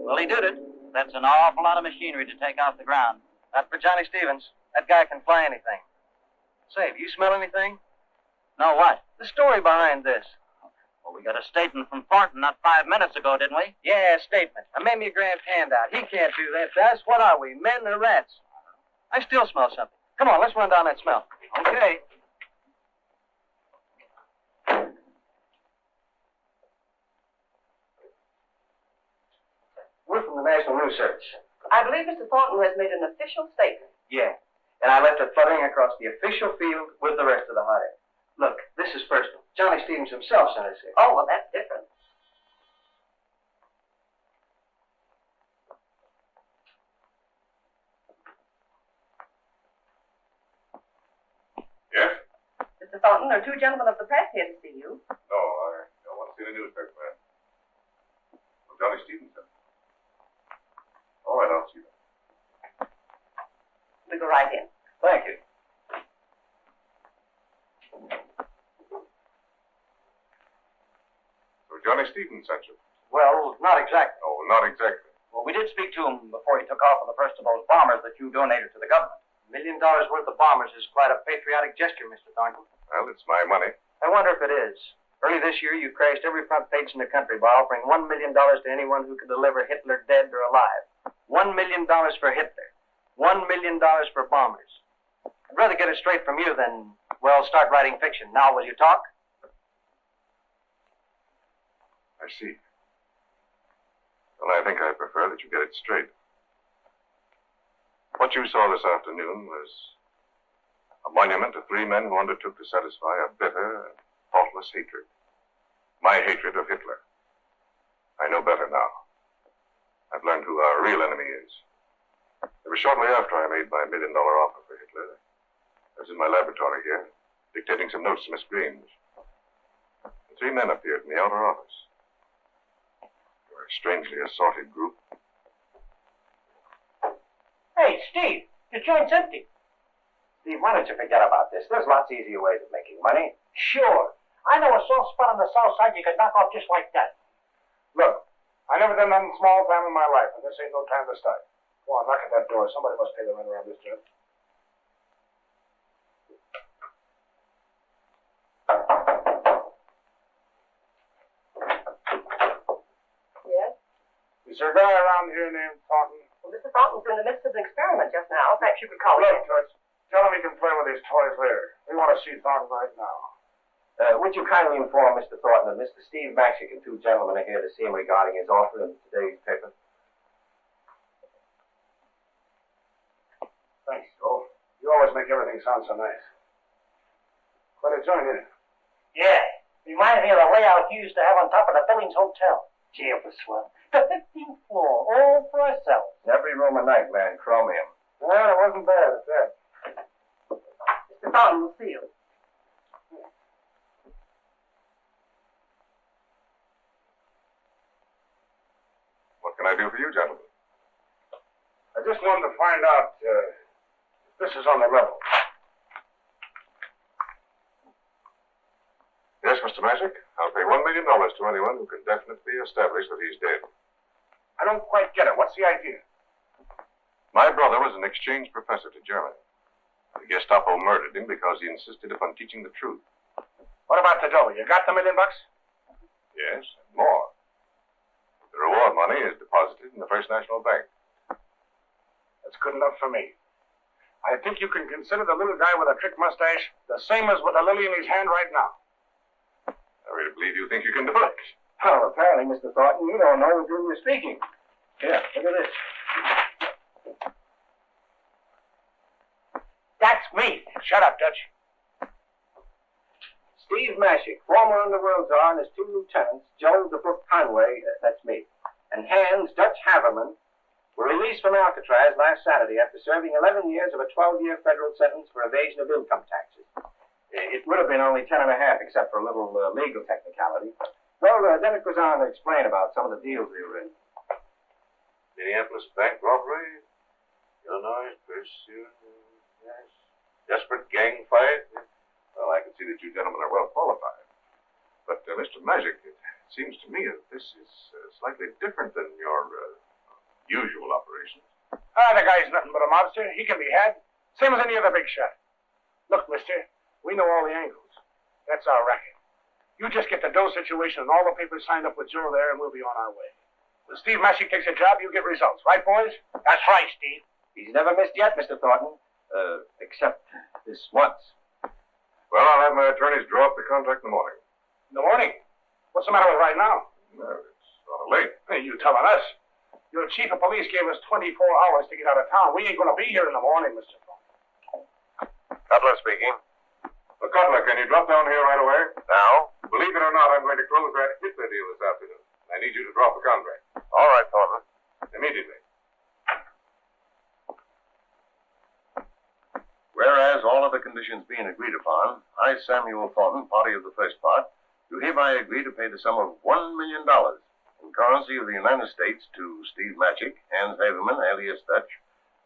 Well, he did it. That's an awful lot of machinery to take off the ground. Not for Johnny Stevens. That guy can fly anything. Say, have you smell anything? No, what? The story behind this. Well, we got a statement from Thornton not 5 minutes ago, didn't we? Yeah, statement. I made me a grand handout. He can't do that to us. What are we, men or rats? I still smell something. Come on, let's run down that smell. Okay. We're from the National News Service. I believe Mr. Thornton has made an official statement. Yeah, and I left it fluttering across the official field with the rest of the hot air. Look, this is personal. Johnny Stevens himself sent us here. Oh, well, that's different. Yes? Mr. Thornton, there are two gentlemen of the press here to see you. No, I don't want to see the newspaper man. Well, Johnny Stevenson. All right, I'll see them. We go right in. Thank you. So Johnny Stevens sent you? Well, not exactly. Oh, not exactly. Well, we did speak to him before he took off on the first of those bombers that you donated to the government. $1 million worth of bombers is quite a patriotic gesture, Mr. Thornton. Well, it's my money. I wonder if it is. Early this year, you crashed every front page in the country by offering $1 million to anyone who could deliver Hitler dead or alive. $1 million for Hitler. $1 million for bombers. I'd rather get it straight from you than, well, start writing fiction. Now, will you talk? I see. Well, I think I prefer that you get it straight. What you saw this afternoon was a monument to three men who undertook to satisfy a bitter and thoughtless hatred. My hatred of Hitler. I know better now. I've learned who our real enemy is. It was shortly after I made my $1 million offer for Hitler. I was in my laboratory here, dictating some notes to Miss Grange. The three men appeared in the outer office. They were a strangely assorted group. Hey, Steve, your joint's empty. Steve, why don't you forget about this? There's lots easier ways of making money. Sure. I know a soft spot on the south side you could knock off just like that. Look, I never done nothing small time in my life, and this ain't no time to start. Go on, knock at that door. Somebody must pay the rent around this joint. Yes? Is there a guy around here named Thornton? Well, Mr. Thornton's in the midst of an experiment just now. Perhaps you could call him. Look, Toots, tell him he can play with his toys later. We want to see Thornton right now. Would you kindly inform Mr. Thornton that Mr. Steve Maxick and two gentlemen are here to see him regarding his offer in today's paper? Thanks, Joe. You always make everything sound so nice. Quite a joint, isn't it? Yeah. Reminds me of the layout you used to have on top of the Billings Hotel. Gee, it was swell. The 15th floor, all for ourselves. Every room a night, man. Chromium. Well, it wasn't bad at that. Mr. Thornton will see you. What can I do for you, gentlemen? I just wanted to find out if this is on the level. Yes, Mr. Maxick. I'll pay $1 million to anyone who can definitely establish that he's dead. I don't quite get it. What's the idea? My brother was an exchange professor to Germany. The Gestapo murdered him because he insisted upon teaching the truth. What about the dough? You got the $1 million? Yes, and more. The reward money is deposited in the First National Bank. That's good enough for me. I think you can consider the little guy with a trick mustache the same as with a lily in his hand right now. I really believe you think you can do it. Well, apparently, Mr. Thornton, you don't know with whom you're speaking. Here, look at this. That's me. Shut up, Dutch. Steve Mashik, former underworld czar, and his two lieutenants, Joe the Book Conway, that's me, and Hans Dutch Haverman, were released from Alcatraz last Saturday after serving 11 years of a 12-year federal sentence for evasion of income taxes. It would have been only 10 and a half, except for a little legal technicality. Well, then it goes on to explain about some of the deals they were in. Minneapolis bank robbery, Illinois pursuit, yes. Desperate gang fight. Well, I can see that you gentlemen are well qualified. But, Mr. Magic, it seems to me that this is slightly different than your usual operations. The guy's nothing but a mobster. He can be had. Same as any other big shot. Look, mister, we know all the angles. That's our racket. You just get the dough situation and all the papers signed up with Joe there, and we'll be on our way. When Steve Mashik takes a job, you get results. Right, boys? That's right, Steve. He's never missed yet, Mr. Thornton, except this once. Well, I'll have my attorneys draw up the contract in the morning. In the morning? What's the matter with right now? Well, it's rather late. Hey, you telling us? Your chief of police gave us 24 hours to get out of town. We ain't going to be here in the morning, Mr. Thornton. Cutler speaking. Well, Cutler, can you drop down here right away? Now? Believe it or not, I'm going to close that Hitler deal this afternoon. I need you to drop the contract. All right, Thornton. Immediately. Whereas all other conditions being agreed upon, I, Samuel Thornton, party of the first part, do hereby agree to pay the sum of $1 million in currency of the United States to Steve Mashik, Hans Haverman, alias Dutch,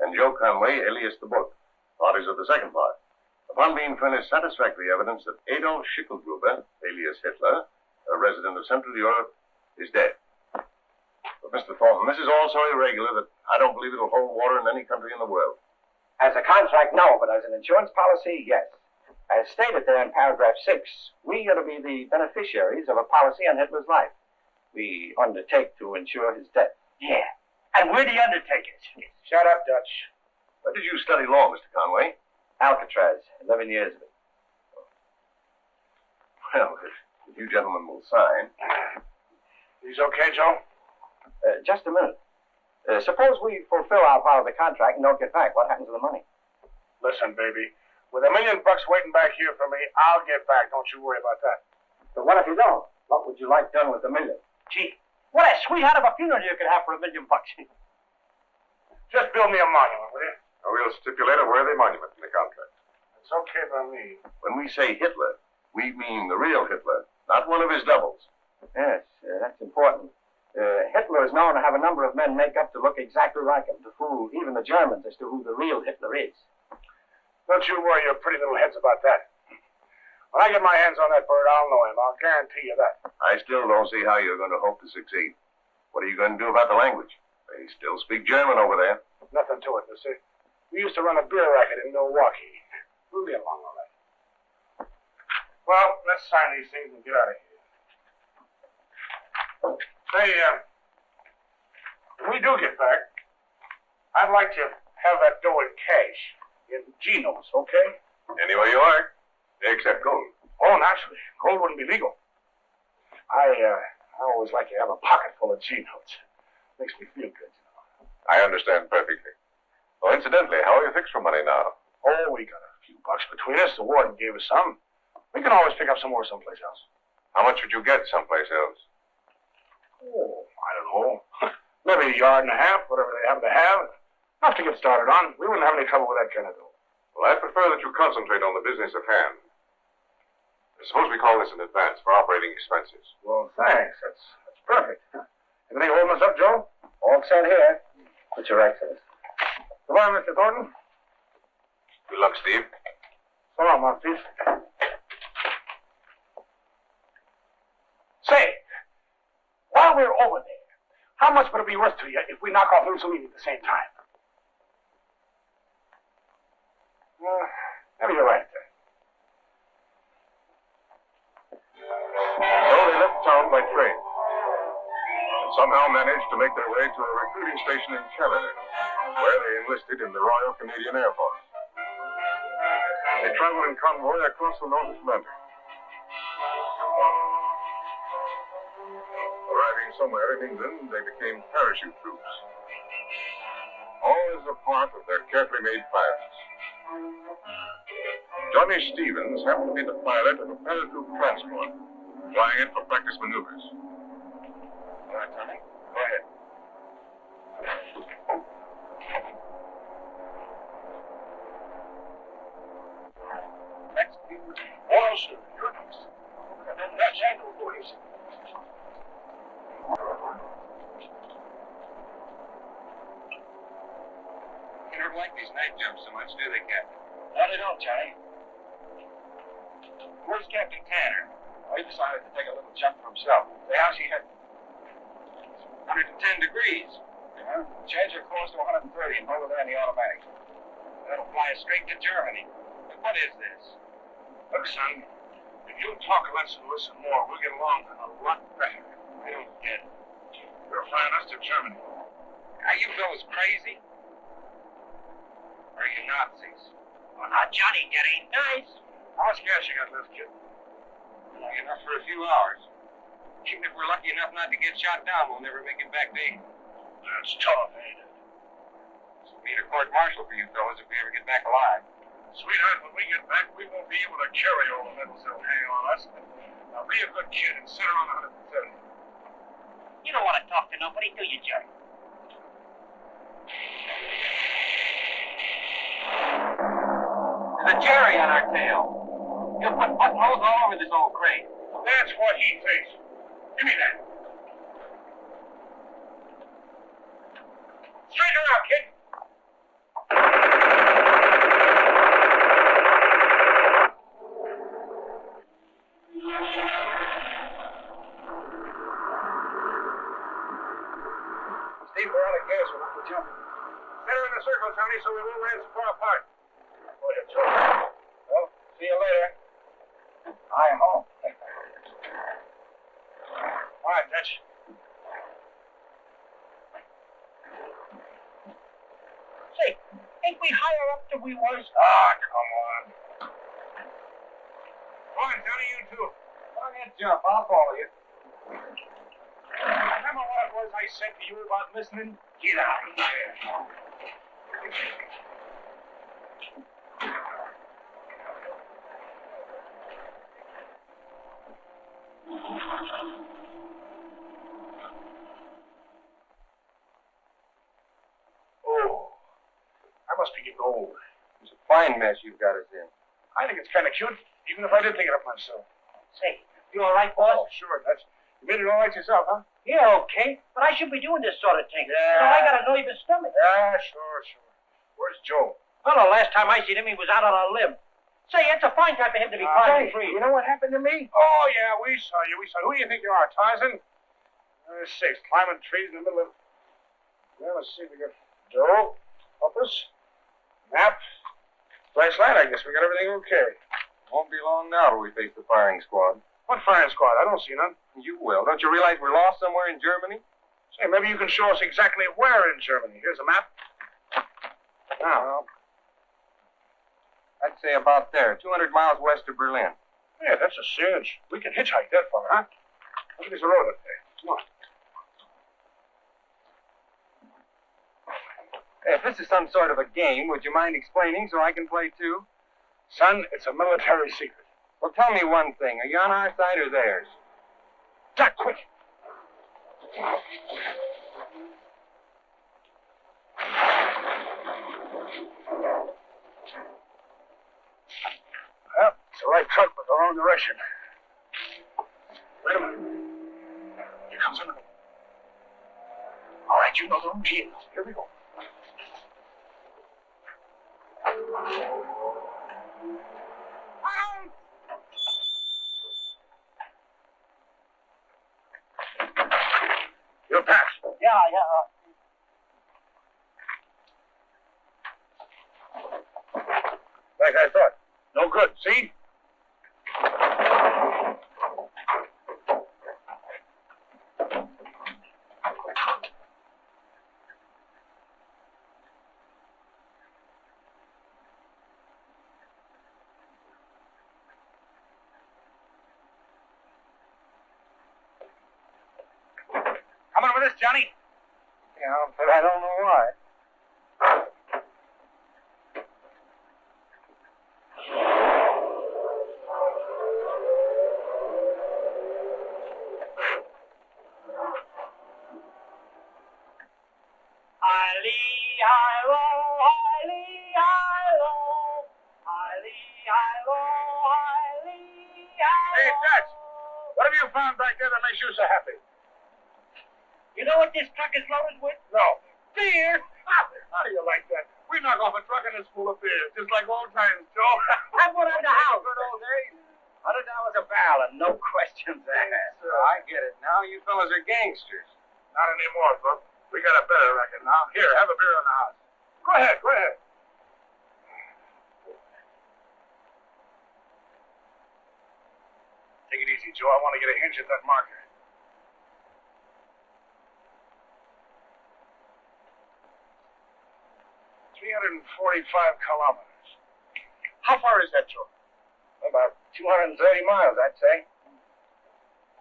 and Joe Conway, alias the Book, parties of the second part, upon being furnished satisfactory evidence that Adolf Hitler, alias Hitler, a resident of Central Europe, is dead. But, Mr. Thornton, this is all so irregular that I don't believe it'll hold water in any country in the world. As a contract, no, but as an insurance policy, yes. As stated there in paragraph 6, we are to be the beneficiaries of a policy on Hitler's life. We undertake to insure his death. Yeah. And we're the undertakers. Shut up, Dutch. Where did you study law, Mr. Conway? Alcatraz, 11 years of it. Well, if you gentlemen will sign. He's okay, Joe? Just a minute. Suppose we fulfill our part of the contract and don't get back. What happens to the money? Listen, baby. With $1 million waiting back here for me, I'll get back. Don't you worry about that. But what if you don't? What would you like done with the million? Gee, what a sweetheart of a funeral you could have for $1 million. Just build me a monument, will you? We'll stipulate a worthy monument in the contract. It's okay by me. When we say Hitler, we mean the real Hitler, not one of his doubles. Yes, that's important. Hitler is known to have a number of men make up to look exactly like him, to fool even the Germans as to who the real Hitler is. Don't you worry your pretty little heads about that. When I get my hands on that bird, I'll know him. I'll guarantee you that. I still don't see how you're going to hope to succeed. What are you going to do about the language? They still speak German over there. Nothing to it, you see. We used to run a beer racket in Milwaukee. We'll get along all right. Well, let's sign these things and get out of here. Say, when we do get back, I'd like to have that dough in cash, in Genos, okay? Any way you like, except gold. Oh, naturally. Gold wouldn't be legal. I always like to have a pocket full of Genos. Makes me feel good, you know. I understand perfectly. Oh, incidentally, how are you fixed for money now? Oh, we got a few bucks between us. The warden gave us some. We can always pick up some more someplace else. How much would you get someplace else? Oh, I don't know. Maybe a yard and a half, whatever they happen to have. Enough to get started on. We wouldn't have any trouble with that kind of dough. Well, I prefer that you concentrate on the business at hand. Suppose we call this an advance for operating expenses. Well, thanks. That's perfect. Anything holding us up, Joe? All set here. With your excellence. Come on, Mr. Thornton. Good luck, Steve. So long, Monteith. Say, while we're over there, how much would it be worth to you if we knock off Mussolini at the same time? Maybe you're right there. So they left town by train and somehow managed to make their way to a recruiting station in Canada, where they enlisted in the Royal Canadian Air Force. They traveled in convoy across the North Atlantic. Arriving somewhere in England, they became parachute troops. All as a part of their carefully made plans. Johnny Stevens happened to be the pilot of a paratroop transport, flying it for practice maneuvers. All right, Tommy, go ahead. Next. Oh, sir. You're next. That's angle, please. They don't like these night jumps so much, do they, Captain? No, they don't, Johnny. Where's Captain Tanner? Well, he decided to take a little jump for himself. Say, how's he heading? 110 degrees. Yeah. Change your course to 130 and hold it there in the automatic. That'll fly us straight to Germany. But what is this? Look, son, if you talk less and listen more, we'll get along a lot better. I don't get it. You're flying us to Germany. Are you fellas crazy? Or are you Nazis? Well, now, Johnny, that ain't nice. How much gas you got left, kid? Long enough for a few hours. Even if we're lucky enough not to get shot down, we'll never make it back to England. That's tough, ain't it? This will mean a court-martial for you fellas if we ever get back alive. Sweetheart, when we get back, we won't be able to carry all the medals they'll hang on us. Now, be a good kid and sit around 130. You don't want to talk to nobody, do you, Jerry? There's a Jerry on our tail. He'll put buttonholes all over this old crate. That's what he thinks. Give me that. Straighten her out, kid. Steve, we're out of gas. We'll have to jump. Set her in a circle, Tony, so we won't land so far apart. Oh, you're joking. Well, see you later. I'm home. All right, Dutch. Say, ain't we higher up than we was? Ah, come on. Come on, Johnny, you too. Go ahead, jump. I'll follow you. Remember what it was I said to you about listening? Get out of here. Oh, I must be getting old. It's a fine mess you've got us in. I think it's kind of cute, even if I did think it up myself. Say, you all right, boss? Oh, sure, Dutch. You made it all right yourself, huh? Yeah, okay. But I shouldn't be doing this sort of thing. Yeah. You know, I got a nervous stomach. Yeah, sure. Where's Joe? Well, the last time I seen him, he was out on a limb. Say, it's a fine time for him to be climbing trees. You know what happened to me? Oh, yeah, we saw you. Who do you think you are, Tarzan? Six, climbing trees in the middle of... Well, let's see if we got Joe, compass, map, flashlight. I guess we got everything okay. Won't be long now till we face the firing squad. What firing squad? I don't see none. You will. Don't you realize we're lost somewhere in Germany? Say, maybe you can show us exactly where in Germany. Here's a map. Now, I'd say about there, 200 miles west of Berlin. yeah, that's a cinch. We can hitchhike that far, huh? Look at this road up there. Come on. Hey, if this is some sort of a game, would you mind explaining so I can play too? Son, it's a military secret. Well, tell me one thing. Are you on our side or theirs? Jack, quick. Well, it's the right truck with the wrong direction. Wait a minute. Here comes another one. All right, you know the routine. Here we go. You'll pass. Yeah. Like I thought. No good, see? Coming with us, Johnny? Yeah, but I don't know why. Hi-lee-hi-lo, hi-lee-hi-lo, hi-lee-hi-lo, hi-lee-hi-lo. Hey, Dutch, what have you found back there that makes you so happy? You know what this truck is loaded with? No. Beer. How do you like that? We knock off a truck and it's full of beer, just like old times, Joe. Have one at the house. Good old days. $100 a barrel and no questions asked. I get it. Now you fellas are gangsters. Not anymore, Book. We got a better record now. Here, have a beer in the house. Go ahead, go ahead. Take it easy, Joe. I want to get a hinge at that marker. .345 kilometers. How far is that, Joe? About 230 miles, I'd say.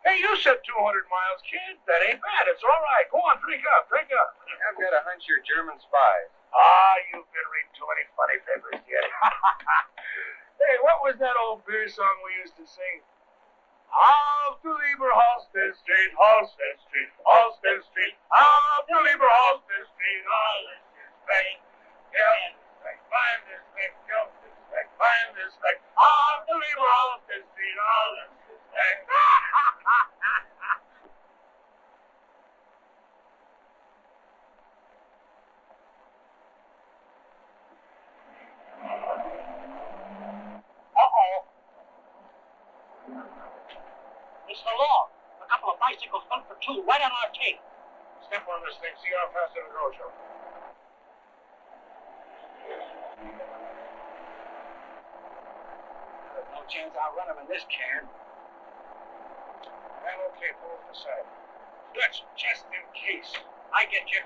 Hey, you said 200 miles, kid. That ain't bad. It's all right. Go on, drink up, drink up. I've got a hunch you're German spies. Ah, you've been reading too many funny papers yet. Hey, what was that old beer song we used to sing? Auf du lieber Holstein Street, Holstein Street, Holstein Street. Auf du lieber Holstein Street, alles ist weg. Geld ist weg, Wein ist weg, Geld ist weg, Wein ist weg. Auf du lieber Holstein Street, alles ist weg. It's the law. A couple of bicycles bumped for two right on our tail. Step on this thing, see how fast it'll go, Joe. There's no chance I'll run him in this can. Man, okay, pull off the side. Dutch, just in case. I get you.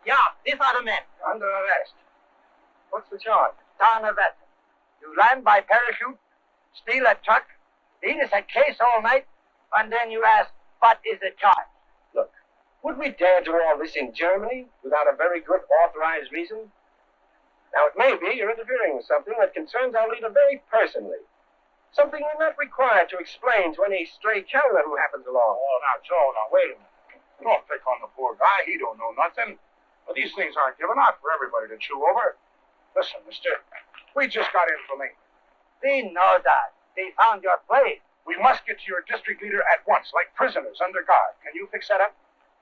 Yeah, these are the men. Under arrest. What's the charge? Down of that. You land by parachute, steal a truck, lead us a case all night, and then you ask, what is the charge? Look, would we dare do all this in Germany without a very good authorized reason? Now, it may be you're interfering with something that concerns our leader very personally. Something we're not required to explain to any stray traveler who happens along. Oh, now, Joe, now, wait a minute. Don't pick on the poor guy. He don't know nothing. But these things aren't given out for everybody to chew over. Listen, mister, we just got information. We know that. They found your place. We must get to your district leader at once, like prisoners under guard. Can you fix that up?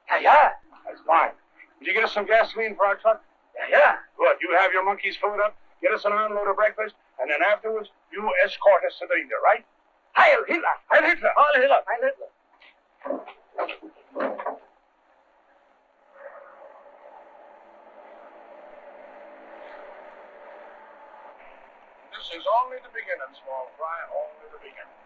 Yeah. That's fine. Did you get us some gasoline for our truck? Yeah. Good. You have your monkeys fill it up, get us an armload of breakfast, and then afterwards, you escort us to the leader, right? Heil Hitler! Heil Hitler! Heil Hitler! Heil Hitler! This is only the beginning, small fry, only the beginning.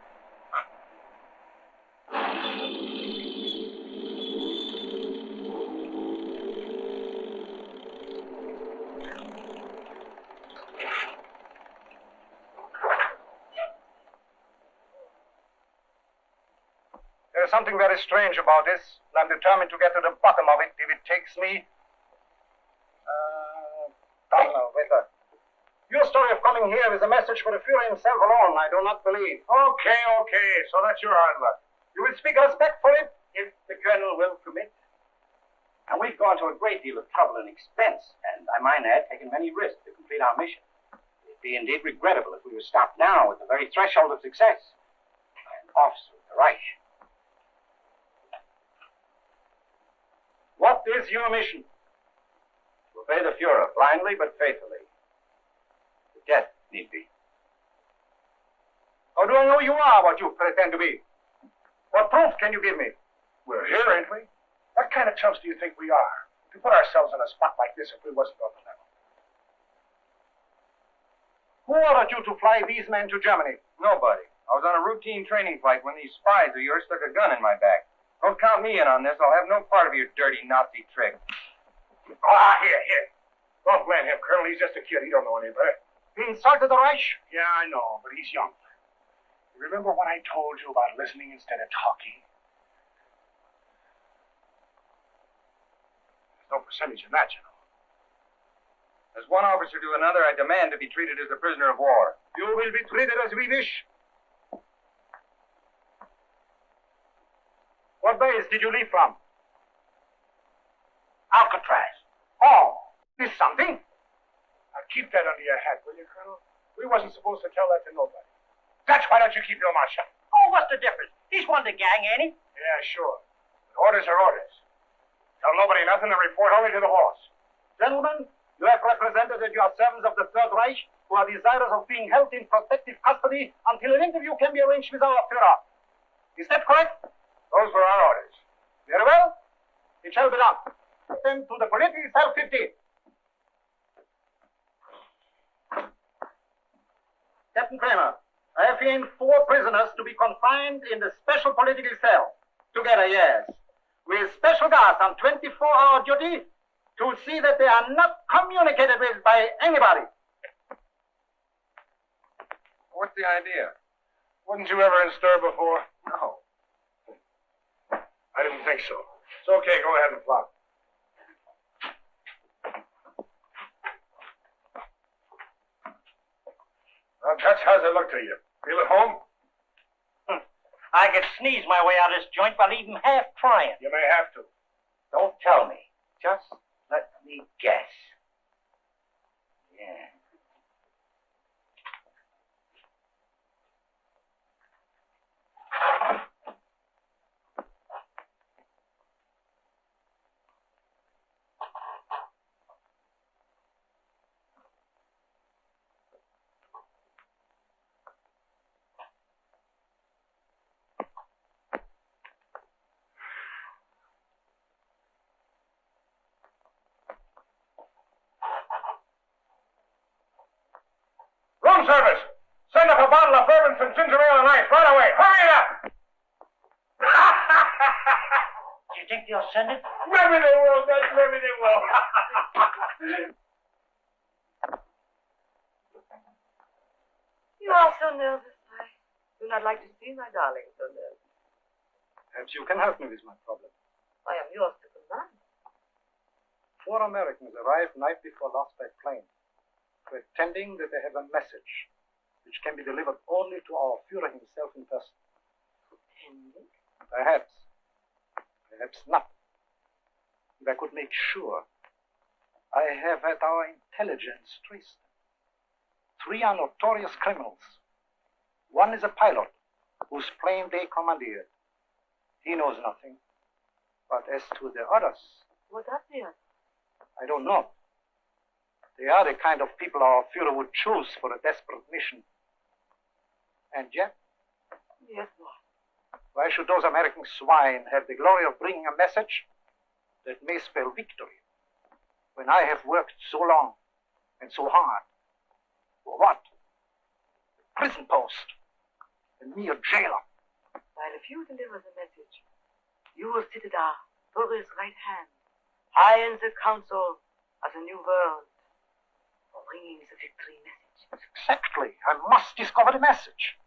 There's something very strange about this, and I'm determined to get to the bottom of it if it takes me. Waiter. Your story of coming here is a message for the Fuhrer himself alone, I do not believe. Okay, so that's your hard luck. You will speak respectfully? If the colonel will permit. And we've gone to a great deal of trouble and expense, and I might add, taken many risks to complete our mission. It'd be indeed regrettable if we were stopped now at the very threshold of success by an officer of the Reich. What is your mission? To obey the Fuhrer, blindly but faithfully. To death, need be. How do I know you are what you pretend to be? What proof can you give me? We're here, ain't we? What kind of chumps do you think we are? To put ourselves in a spot like this if we wasn't on the level. Who ordered you to fly these men to Germany? Nobody. I was on a routine training flight when these spies of yours stuck a gun in my back. Don't count me in on this. I'll have no part of your dirty Nazi trick. Ah, here. Don't blame him, Colonel. He's just a kid. He don't know any better. He insulted the Reich? Yeah, I know, but he's young. You remember when I told you about listening instead of talking? There's no percentage in that, you know. As one officer to another, I demand to be treated as a prisoner of war. You will be treated as we wish. What base did you leave from? Alcatraz. Oh, this something? Now keep that under your hat, will you, Colonel? We wasn't supposed to tell that to nobody. That's why don't you keep your mouth shut? Oh, what's the difference? He's one of the gang, ain't he? Yeah, sure. But orders are orders. Tell nobody nothing and report only to the boss. Gentlemen, you have represented your servants of the Third Reich who are desirous of being held in protective custody until an interview can be arranged with our Führer. Is that correct? Those were our orders. Very well. It shall be done. Then to the political cell 15. Captain Kramer, I have here 4 prisoners to be confined in the special political cell. Together, yes. With special guards on 24-hour duty to see that they are not communicated with by anybody. What's the idea? Wasn't you ever in stir before? No. I didn't think so. It's okay. Go ahead and plot. Well, Dutch, how's it look to you? Feel at home? I could sneeze my way out of this joint while even half trying. You may have to. Don't tell me. Just let me guess. Yeah. Room service! Send up a bottle of bourbon, some ginger ale and ice right away. Hurry it up! Do you think they'll send it? Maybe they will, Dutch. Maybe they will. You are so nervous. I do not like to see my darling so nervous. Perhaps you can help me with my problem. I am yours to command. 4 Americans arrived night before last by plane, pretending that they have a message which can be delivered only to our Führer himself in person. Pretending? Perhaps. Perhaps not. If I could make sure, I have had our intelligence traced them. 3 are notorious criminals. One is a pilot whose plane they commandeered. He knows nothing. But as to the others, What are they? I don't know. They are the kind of people our Führer would choose for a desperate mission. And yet, Yes, what? why should those American swine have the glory of bringing a message that may spell victory when I have worked so long and so hard? For what? A prison post. A mere jailer. While if you deliver the message, you will sit at our Führer's right hand, high in the council of the new world, bringing the victory message. Exactly. I must discover the message.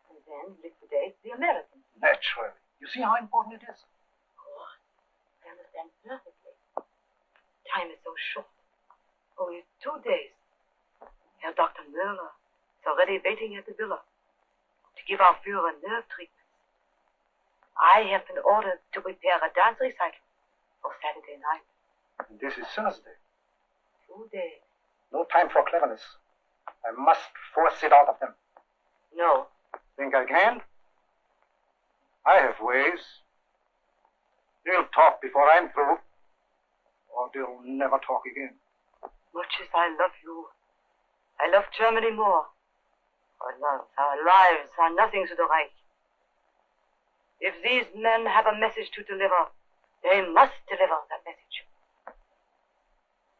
And then liquidate the Americans. Naturally. You see how important it is? Of course, I understand perfectly. Time is so short. Only 2 days. Herr Dr. Müller is already waiting at the villa to give our Führer nerve treatment. I have been ordered to prepare a dance recital for Saturday night. And this is Thursday. 2 days. No time for cleverness. I must force it out of them. No. Think I can? I have ways. They'll talk before I'm through. Or they'll never talk again. Much as I love you, I love Germany more. Our love, our lives are nothing to the Reich. If these men have a message to deliver, they must deliver that message.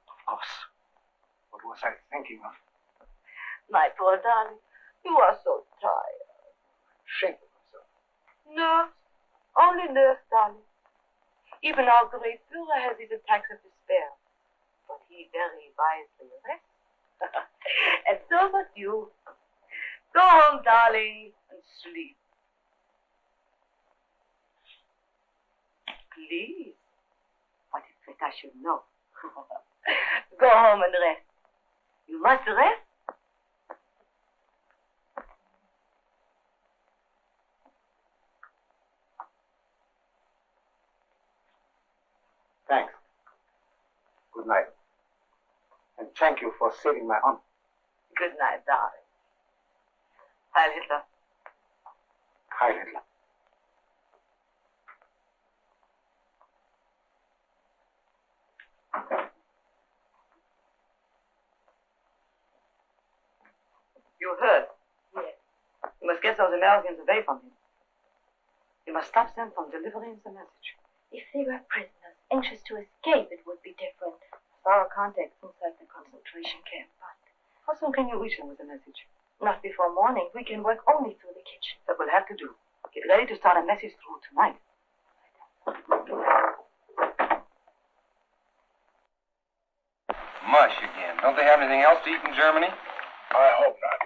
Of course. What was I thinking of? My poor darling, you are so tired. Ashamed of myself. Nerves, only nerves, darling. Even our great Führer has his attacks of despair, but he very wisely rests. And so must you. Go home, darling, and sleep. Please. What is that I should know? Go home and rest. You must rest. thank you for saving my honor. Good night, darling. Heil Hitler. Heil Hitler. You heard? Yes. You must get those Americans away from him. You must stop them from delivering the message. If they were prisoners, anxious to escape, it would be different. Our contacts inside the concentration camp, but how soon can you reach them with the message? Not before morning. We can work only through the kitchen. That will have to do. Get ready to start a message through tonight. Mush again. Don't they have anything else to eat in Germany? I hope not.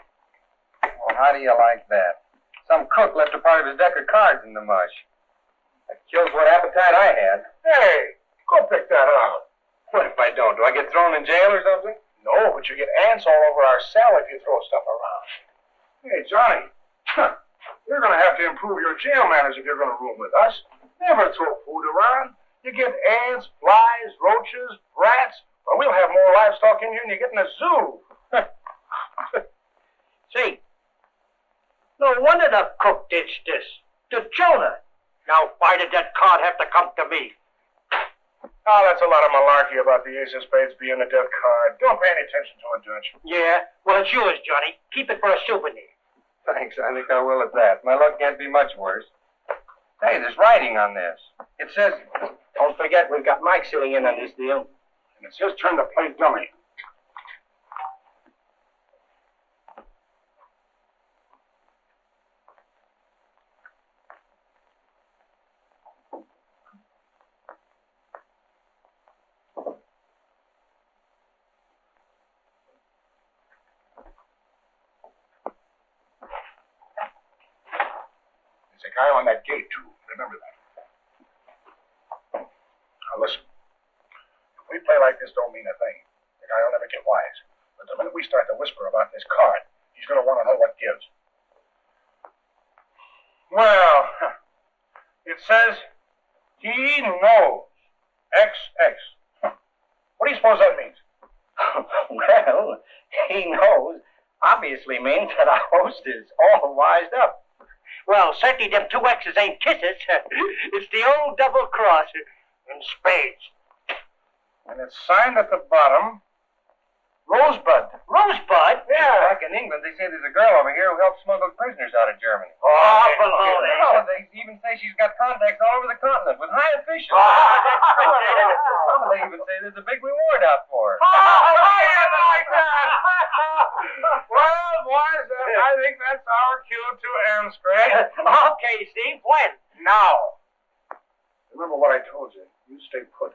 Well, how do you like that? Some cook left a part of his deck of cards in the mush. That kills what appetite I had. Hey, go pick that out. What if I don't? Do I get thrown in jail or something? No, but you get ants all over our cell if you throw stuff around. Hey, Johnny, you're going to have to improve your jail manners if you're going to room with us. Never throw food around. You get ants, flies, roaches, rats. Well, we'll have more livestock in here than you get in a zoo. See, no wonder the cook ditched this. To Jonah. Now, why did that card have to come to me? Oh, that's a lot of malarkey about the ace of spades being a death card. Don't pay any attention to it, Dutch. Yeah, well, it's yours, Johnny. Keep it for a souvenir. Thanks, I think I will at that. My luck can't be much worse. Hey, there's writing on this. It says... Don't forget, we've got Mike sitting in on this deal. And it's his turn to play dummy. There's a guy on that gate, too. Remember that. Now, listen. If we play like this, don't mean a thing. The guy will never get wise. But the minute we start to whisper about this card, he's going to want to know what gives. Well, it says, he knows. XX. What do you suppose that means? Well, he knows obviously means that our host is all wised up. Well, certainly them two X's ain't kisses. It's the old double cross in spades. And it's signed at the bottom, Rosebud. Rosebud? Yeah. Back in England, they say there's a girl over here who helps smuggle prisoners out of Germany. Oh, baloney. Oh, they even say she's got contacts all over the continent with high officials. They even say there's a big reward out for her. Well, boys, I think that's our cue to end, Scrape. Okay, Steve, when? Now. Remember what I told you. You stay put.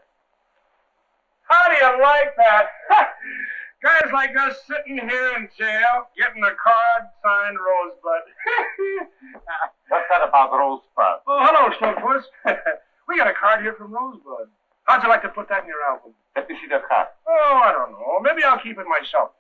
How do you like that? Guys like us sitting here in jail, getting a card signed Rosebud. What's that about Rosebud? Oh, hello, Snowpuss. We got a card here from Rosebud. How'd you like to put that in your album? Let me see the card. Oh, I don't know. Maybe I'll keep it myself.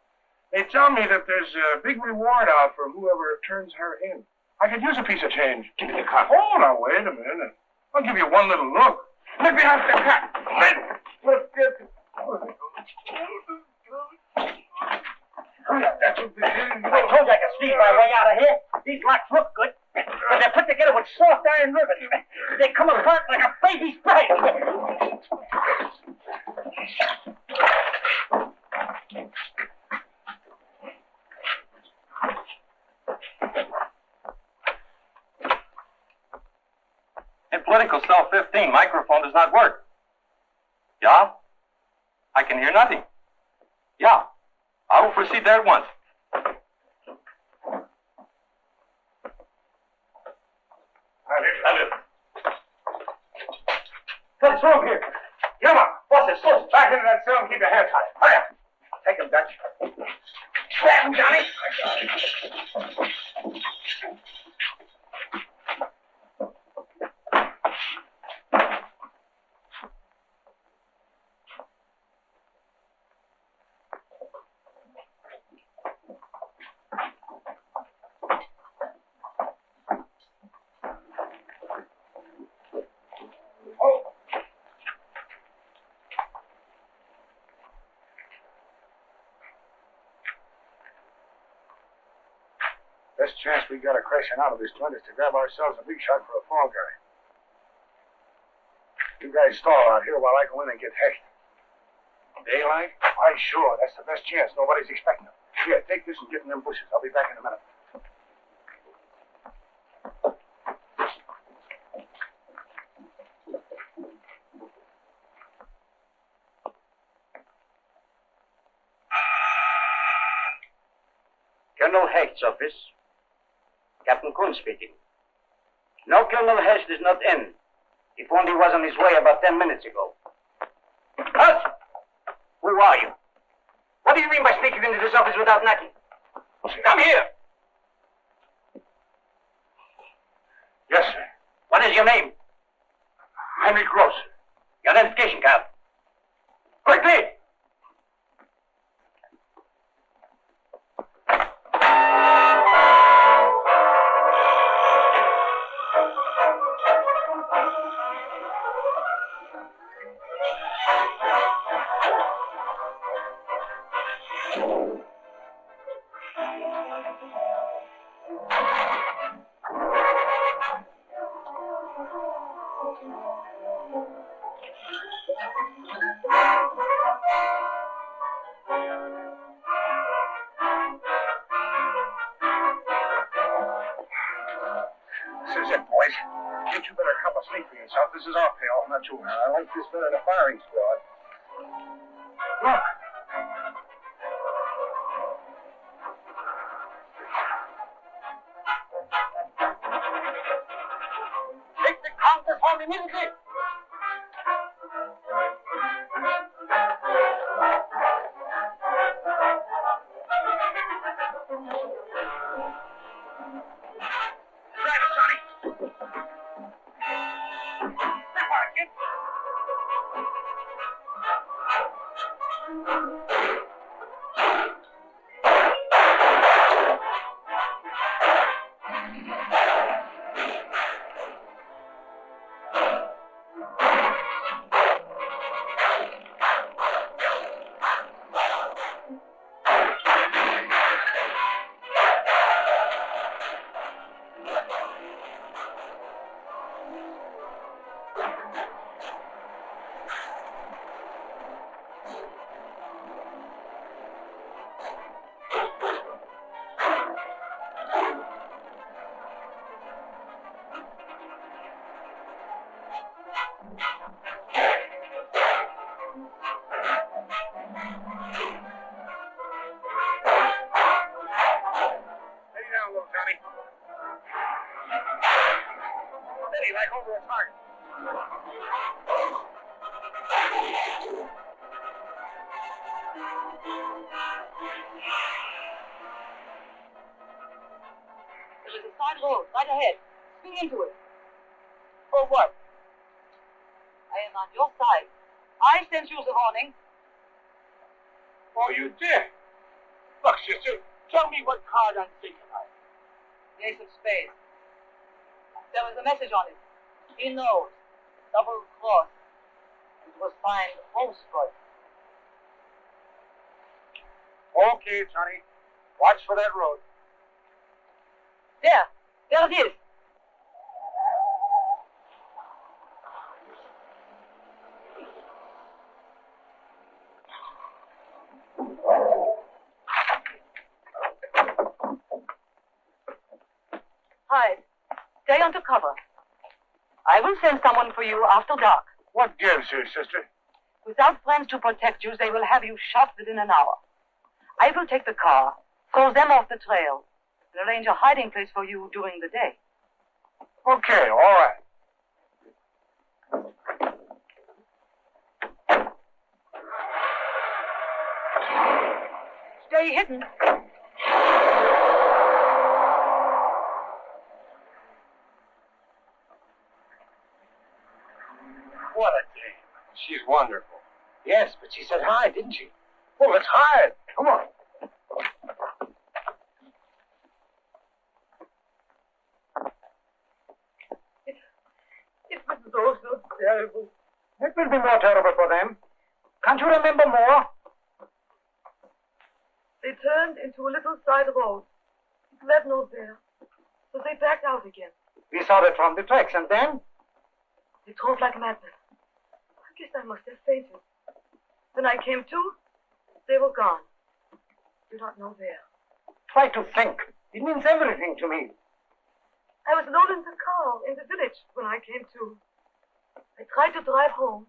They tell me that there's a big reward out for whoever turns her in. I could use a piece of change. Give me the card. Oh, now, wait a minute. I'll give you one little look. Let me have the card. Look at... I told you I could sneak my way out of here. These locks look good, but they're put together with soft iron ribbons. They come apart like a baby's brain. In political cell 15, microphone does not work. Yeah? I can hear nothing. Yeah. I will proceed there at once. What's wrong here? Come on. What's this? Back into that cell and keep your hands high. Hurry up. Take him, Dutch. Grab him, Johnny. Best chance we got of crashing out of this joint is to grab ourselves a big shot for a fall guy. You guys stall out here while I go in and get Hecht. Daylight? Why, sure. That's the best chance. Nobody's expecting them. Here, take this and get in them bushes. I'll be back in a minute. Colonel Hecht's office. Captain Kuhn speaking. No, Colonel Hecht is not in. He phoned he was on his way about 10 minutes ago. Halt! Who are you? What do you mean by sneaking into this office without knocking? Come here! Yes, sir. What is your name? Henry Gross. Your identification card. Quickly! This is it, boys. Ain't you better help us sleep for yourself. This is our payoff, not yours. I like this better than a firing squad. Look. Take the Countess home immediately. Like over a target. There is a side road right ahead. Swing into it. For what? I am on your side. I sent you the warning. Oh, you did? Look, sister, tell me what card I'm thinking of. The ace of spades. There was a message on it. He knows. Double cross. It was signed Holstroy. Okay, Johnny. Watch for that road. There it is. Hide. Stay under cover. I will send someone for you after dark. What gives here, sister? Without friends to protect you, they will have you shot within an hour. I will take the car, throw them off the trail, and arrange a hiding place for you during the day. Okay, all right. Stay hidden. What a dame. She's wonderful. Yes, but she said hi, didn't she? Well, let's hide. Come on. It was so terrible. It will be more terrible for them. Can't you remember more? They turned into a little side road. led no there. So they backed out again. We saw that from the tracks, and then? They drove like madmen. I guess I must have fainted. When I came to, they were gone. Do not know where. Try to think. It means everything to me. I was alone in the car in the village when I came to. I tried to drive home,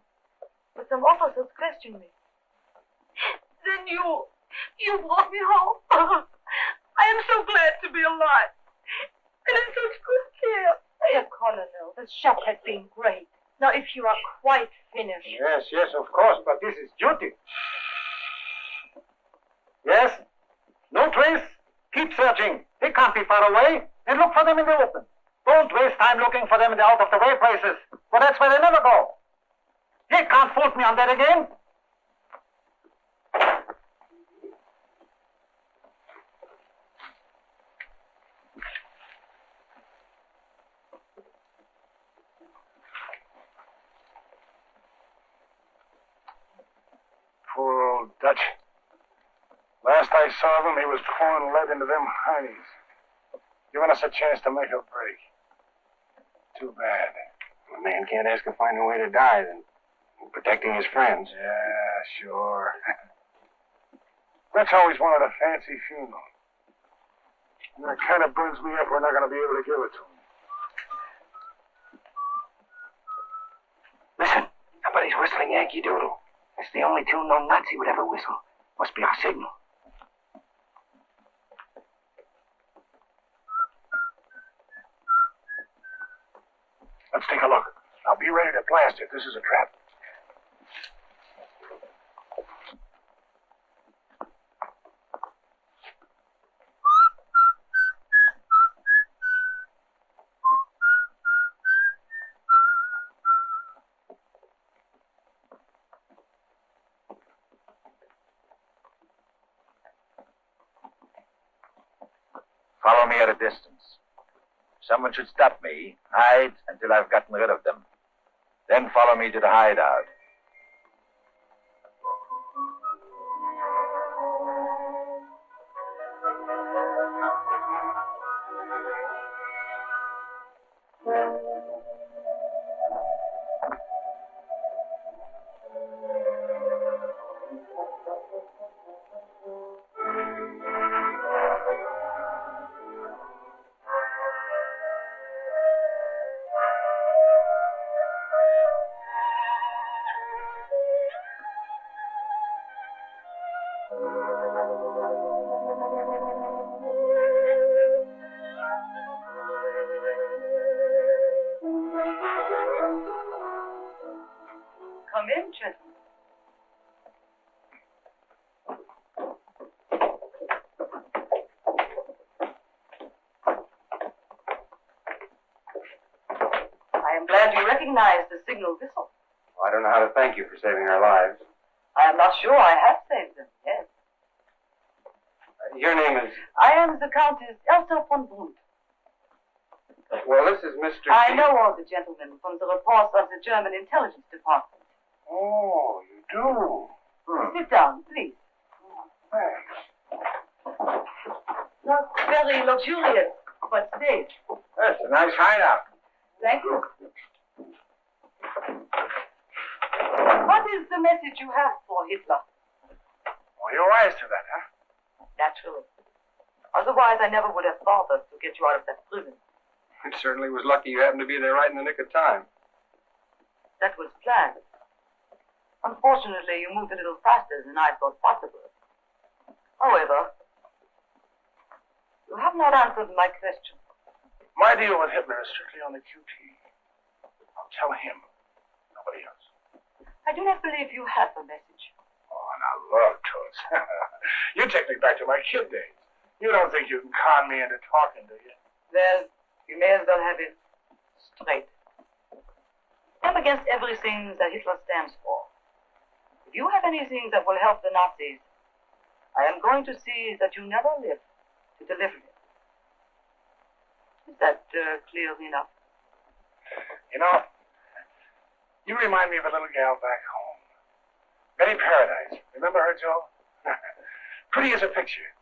but some officers questioned me. Then you brought me home. I am so glad to be alive. And in such good care. Herr Colonel, the shot has been great. Now, if you are quite finished. Yes, of course, but this is duty. Yes? No trace? Keep searching. They can't be far away. And look for them in the open. Don't waste time looking for them in the out-of-the-way places, for that's where they never go. You can't fool me on that again. Poor old Dutch. Last I saw him, he was pouring lead into them heinies. Giving us a chance to make a break. Too bad. A man can't ask a finer way to die than protecting his friends. Yeah, sure. Dutch always wanted a fancy funeral. And it kind of burns me up we're not going to be able to give it to him. Listen, somebody's whistling Yankee Doodle. It's the only tune no Nazi would ever whistle. Must be our signal. Let's take a look. Now be ready to blast if this is a trap. Follow me at a distance. Someone should stop me, hide until I've gotten rid of them. Then follow me to the hideout. Come in, gentlemen. I am glad you recognize the signal whistle. Well, I don't know how to thank you for saving our lives. I am not sure I have saved them, yes. Your name is... I am the Countess Elsa von Brundt. Well, this is Mr. I know all the gentlemen from the reports of the German intelligence department. Oh, you do? Sit down, please. Thanks. Not very luxurious, but safe. That's a nice hideout. Thank you. What is the message you have for Hitler? Well, you're wise to that, huh? Naturally. Otherwise, I never would have bothered to get you out of that prison. It certainly was lucky you happened to be there right in the nick of time. That was planned. Unfortunately, you moved a little faster than I thought possible. However, you have not answered my question. My deal with Hitler is strictly on the QT. I'll tell him. Nobody else. I do not believe you have a message. Oh, now look, Toots. You take me back to my kid days. You don't think you can con me into talking, do you? Well, you may as well have it straight. I'm against everything that Hitler stands for. If you have anything that will help the Nazis, I am going to see that you never live to deliver it. Is that clear enough? You know, you remind me of a little gal back home. Betty Paradise. Remember her, Joe? Pretty as a picture.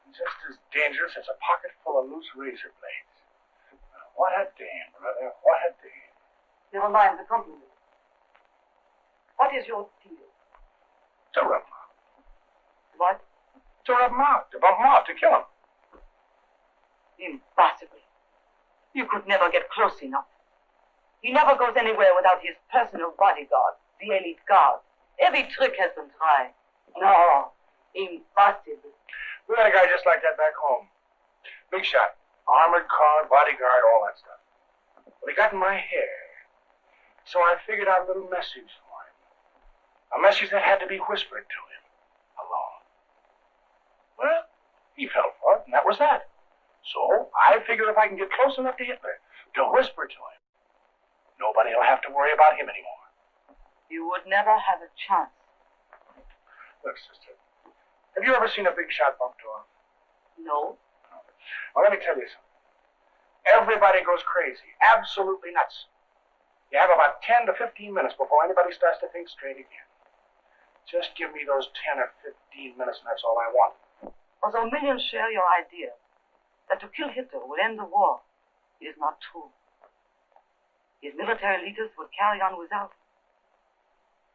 And just as dangerous as a pocket full of loose razor blades. What a day, brother. What a day. Never mind the compliment. What is your deal? To rub him out. What? To rub him out. To bump him off. To kill him. Impossible. You could never get close enough. He never goes anywhere without his personal bodyguard, the elite guard. Every trick has been tried. No, impossible. We got a guy just like that back home. Big shot. Armored car, bodyguard, all that stuff. But he got in my hair. So I figured out a little message for him. A message that had to be whispered to him. Alone. Well, he fell for it, and that was that. So I figured if I can get close enough to Hitler to whisper to him, nobody will have to worry about him anymore. You would never have a chance. Look, sister, have you ever seen a big shot bumped off? No. Well, let me tell you something. Everybody goes crazy, absolutely nuts. You have about 10 to 15 minutes before anybody starts to think straight again. Just give me those 10 or 15 minutes, and that's all I want. Although millions share your idea that to kill Hitler would end the war, it is not true. His military leaders would carry on without.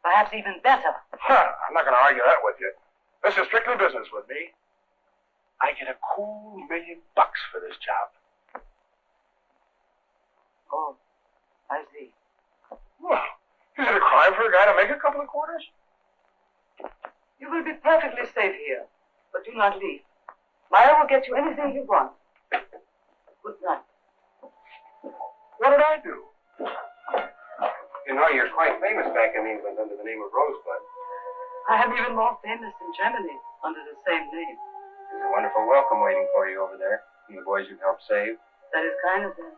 Perhaps even better. I'm not going to argue that with you. This is strictly business with me. I get a cool $1 million for this job. Oh, I see. Well, is it a crime for a guy to make a couple of quarters? You will be perfectly safe here, but do not leave. Maya will get you anything you want. Good night. What did I do? You know, you're quite famous back in England under the name of Rosebud. I am even more famous in Germany under the same name. There's a wonderful welcome waiting for you over there from the boys you've helped save. That is kind of them.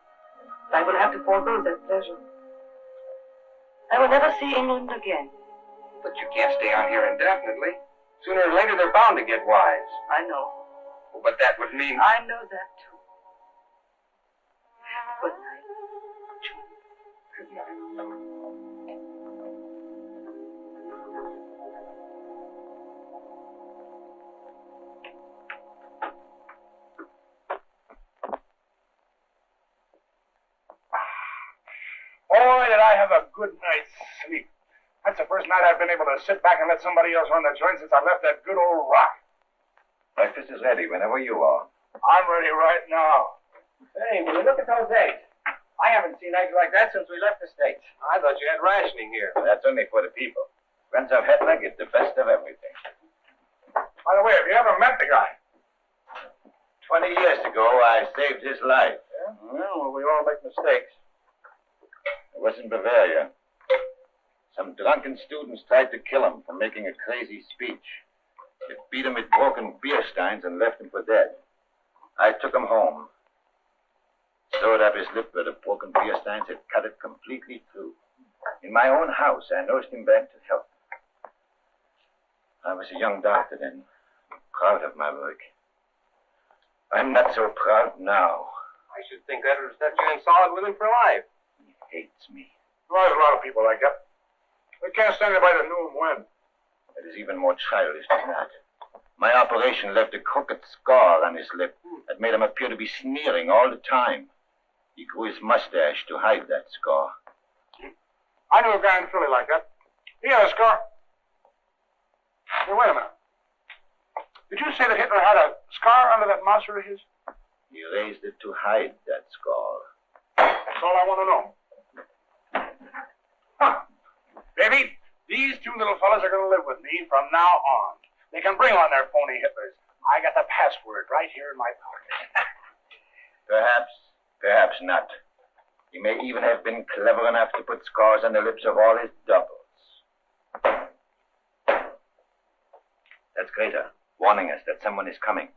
I will have to forego that pleasure. I will never see England again. But you can't stay on here indefinitely. Sooner or later, they're bound to get wise. I know. Well, but that would mean... I know that, too. Good night. Good night. Boy, did I have a good night's sleep. That's the first night I've been able to sit back and let somebody else run the joint since I left that good old rock. Breakfast is ready whenever you are. I'm ready right now. Hey, will you look at those eggs? I haven't seen eggs like that since we left the States. I thought you had rationing here. That's only for the people. Friends of Hitler get the best of everything. By the way, have you ever met the guy? 20 years ago, I saved his life. Yeah? Well, we all make mistakes. It was in Bavaria. Some drunken students tried to kill him for making a crazy speech. They beat him with broken beer steins and left him for dead. I took him home. Sewed up his lip where the broken beer steins had cut it completely through. In my own house, I nursed him back to health. I was a young doctor then, proud of my work. I'm not so proud now. I should think that would have set you in solid with him for life. He hates me. Well, there's a lot of people like that. They can't stand anybody that knew him when. It is even more childish than that. My operation left a crooked scar on his lip that made him appear to be sneering all the time. He grew his mustache to hide that scar. I knew a guy in Philly like that. He had a scar. Hey, wait a minute. Did you say that Hitler had a scar under that monster of his? He raised it to hide that scar. That's all I want to know. Huh. Baby, these two little fellas are going to live with me from now on. They can bring on their phony Hitlers. I got the password right here in my pocket. Perhaps not. He may even have been clever enough to put scars on the lips of all his doubles. That's Greta, warning us that someone is coming.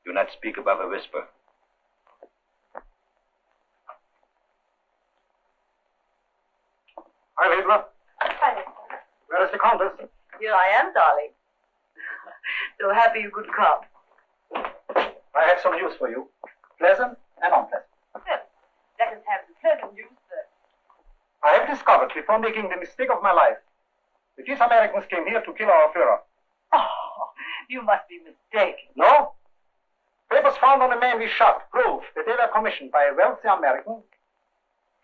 Do not speak above a whisper. Hi, Hitler. Hi. Where is the Countess? Here I am, darling. So happy you could come. I have some news for you. Pleasant and unpleasant. Well, let us have the pleasant news first. I have discovered, before making the mistake of my life, that these Americans came here to kill our Führer. Oh, you must be mistaken. No? Papers found on the man we shot prove that they were commissioned by a wealthy American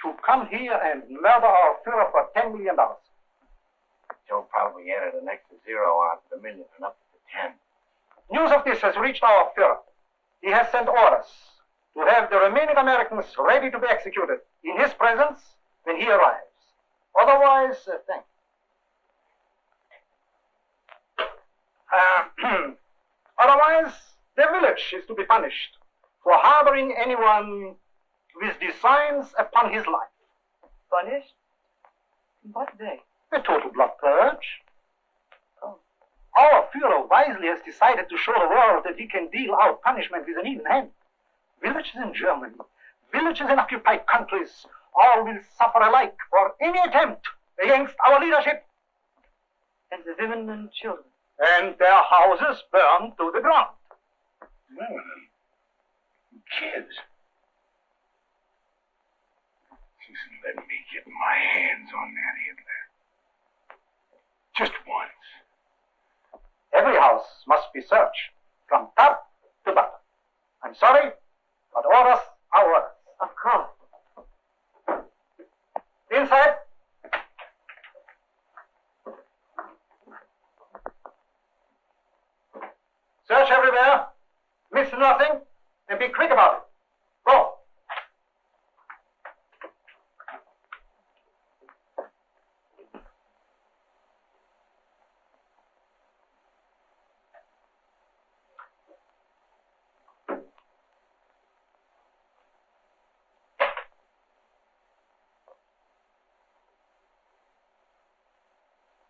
to come here and murder our Führer for $10 million. Joe probably added an extra zero on to the million and up to 10. News of this has reached our Führer. He has sent orders to have the remaining Americans ready to be executed in his presence when he arrives. Otherwise, thank you. Otherwise, the village is to be punished for harboring anyone with designs upon his life. Punished? In what way? A total blood purge. Oh. Our Führer wisely has decided to show the world that he can deal out punishment with an even hand. Villages in Germany, villages in occupied countries, all will suffer alike for any attempt against our leadership. And the women and children. And their houses burned to the ground. Women and kids. Listen, let me get my hands on that Hitler. Just once. Every house must be searched from top to bottom. I'm sorry, but orders are orders. Of course. Inside. Search everywhere. Miss nothing. And be quick about it. Go.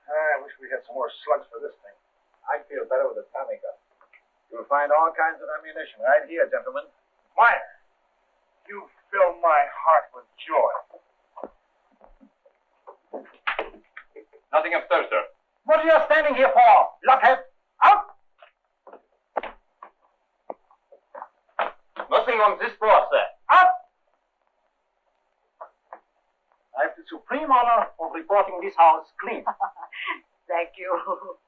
I wish we had some more slugs for this thing. I'd feel better with a Tommy gun. You'll find all kinds of ammunition right here, gentlemen. Meyer, you fill my heart with joy. Nothing upstairs, sir. What are you standing here for, blockhead? Out! Nothing on this floor, sir. Out! I have the supreme honor of reporting this house clean. Thank you.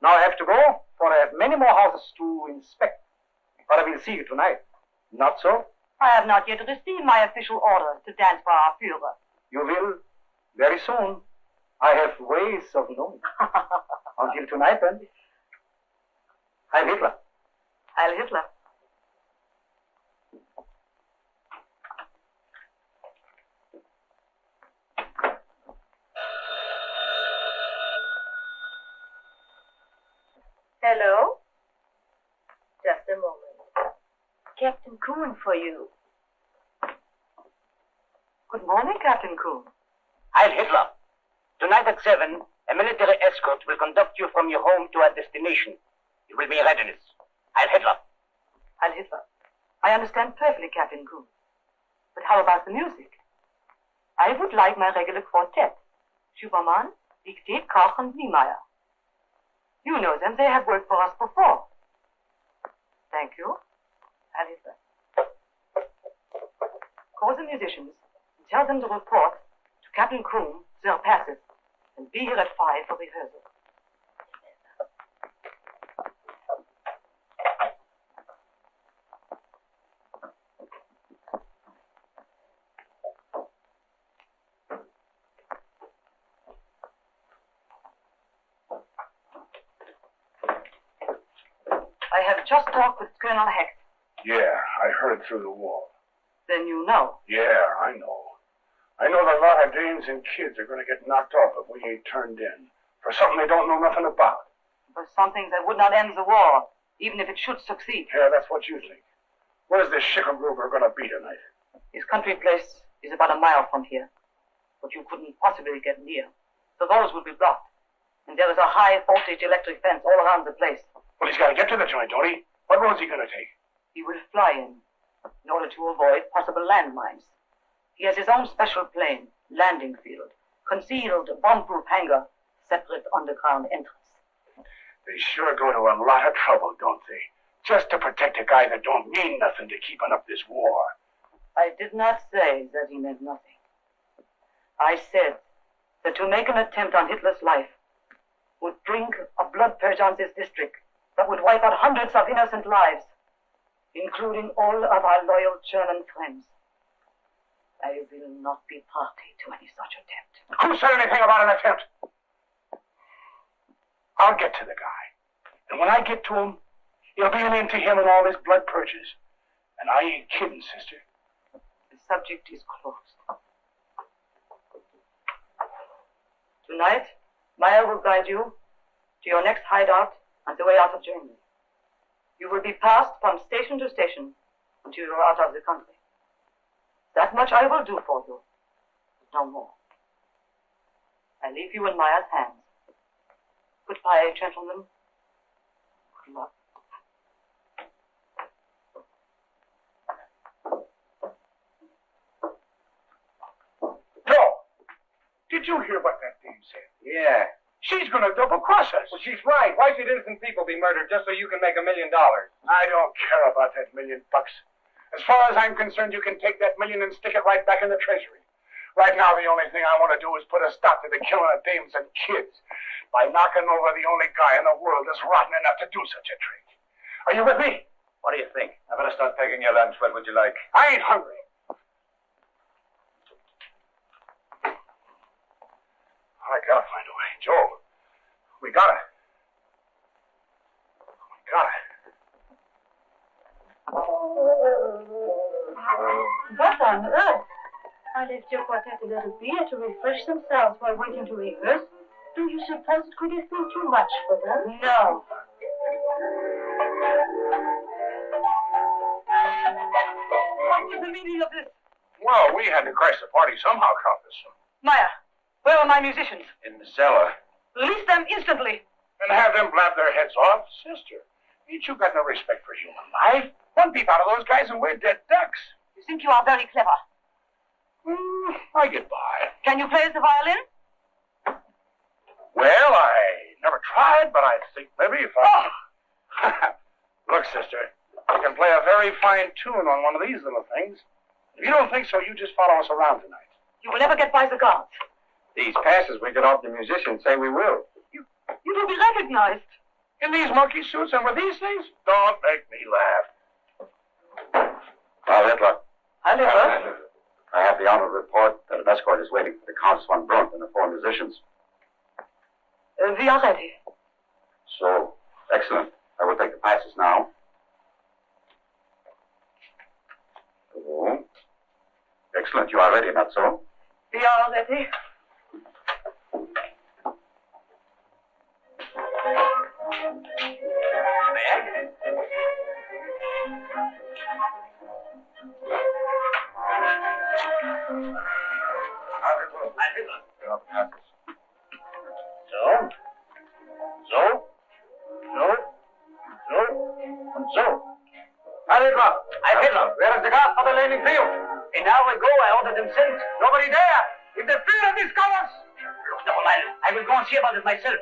Now I have to go, for I have many more houses to inspect. But I will see you tonight. Not so? I have not yet received my official orders to dance for our Führer. You will very soon. I have ways of knowing. Until tonight, then. Heil Hitler. Heil Hitler. Hello? Just a moment. Captain Kuhn for you. Good morning, Captain Kuhn. Heil Hitler. Tonight at 7, a military escort will conduct you from your home to our destination. You will be in readiness. Heil Hitler. Heil Hitler. I understand perfectly, Captain Kuhn. But how about the music? I would like my regular quartet. Schubermann, Dicté, Koch, and Niemeyer. You know them. They have worked for us before. Thank you. Heil Hitler. Call the musicians and tell them to report to Captain Kuhn, their passes, and be here at 5 for rehearsal. I have just talked with Colonel Hecht. Yeah, I heard through the wall. Then you know. Yeah, I know. I know that a lot of dames and kids are going to get knocked off if we ain't turned in for something they don't know nothing about. For something that would not end the war, even if it should succeed. Yeah, that's what you think. Where's this Schickelgruber going to be tonight? His country place is about a mile from here, but you couldn't possibly get near. The roads would be blocked, and there is a high voltage electric fence all around the place. Well, he's got to get to the joint, don't he? What road's he going to take? He will fly in order to avoid possible landmines. He has his own special plane, landing field, concealed bomb-proof hangar, separate underground entrance. They sure go to a lot of trouble, don't they? Just to protect a guy that don't mean nothing to keeping up this war. I did not say that he meant nothing. I said that to make an attempt on Hitler's life would bring a blood purge on this district that would wipe out hundreds of innocent lives. including all of our loyal German friends. I will not be party to any such attempt. Who said anything about an attempt? I'll get to the guy. And when I get to him, it'll be an end to him and all his blood purges. And I ain't kidding, sister. The subject is closed. Tonight, Meyer will guide you to your next hideout on the way out of Germany. You will be passed from station to station until you are out of the country. That much I will do for you, but no more. I leave you in Meyer's hands. Goodbye, gentlemen. Good luck. Joe, did you hear what that dame said? Yeah. She's going to double-cross us. Well, she's right. Why should innocent people be murdered just so you can make $1 million? I don't care about that $1 million. As far as I'm concerned, you can take that $1 million and stick it right back in the treasury. Right now, the only thing I want to do is put a stop to the killing of dames and kids by knocking over the only guy in the world that's rotten enough to do such a trick. Are you with me? What do you think? I better start taking your lunch. What would you like? I ain't hungry. I gotta find a way. Joe, we gotta. What on earth? I left your quartet a little beer to refresh themselves while waiting to rehearse. Do you suppose it could have been too much for them? No. What is the meaning of this? Well, we had to crash the party somehow, Countess. Meyer, where are my musicians? In the cellar. Release them instantly. And have them blab their heads off? Sister, ain't you got no respect for human life? One peep out of those guys and we're dead ducks. You think you are very clever. I get by. Can you play the violin? Well, I never tried, but I think maybe if I... Look, sister, I can play a very fine tune on one of these little things. If you don't think so, you just follow us around tonight. You will never get by the guards. These passes we get off the musicians say we will. You will be recognized. In these monkey suits and with these things? Don't make me laugh. Well, Hitler. Hi, Hitler. I have the honor to report that an escort is waiting for the Countess von Brunt and the 4 musicians. We are ready. So, excellent. I will take the passes now. Oh. Excellent. You are ready, not so? We are ready. Where is the guard for the landing field? An hour ago, I ordered them sent. Nobody there. If the Führer discovers... Never mind. I will go and see about it myself.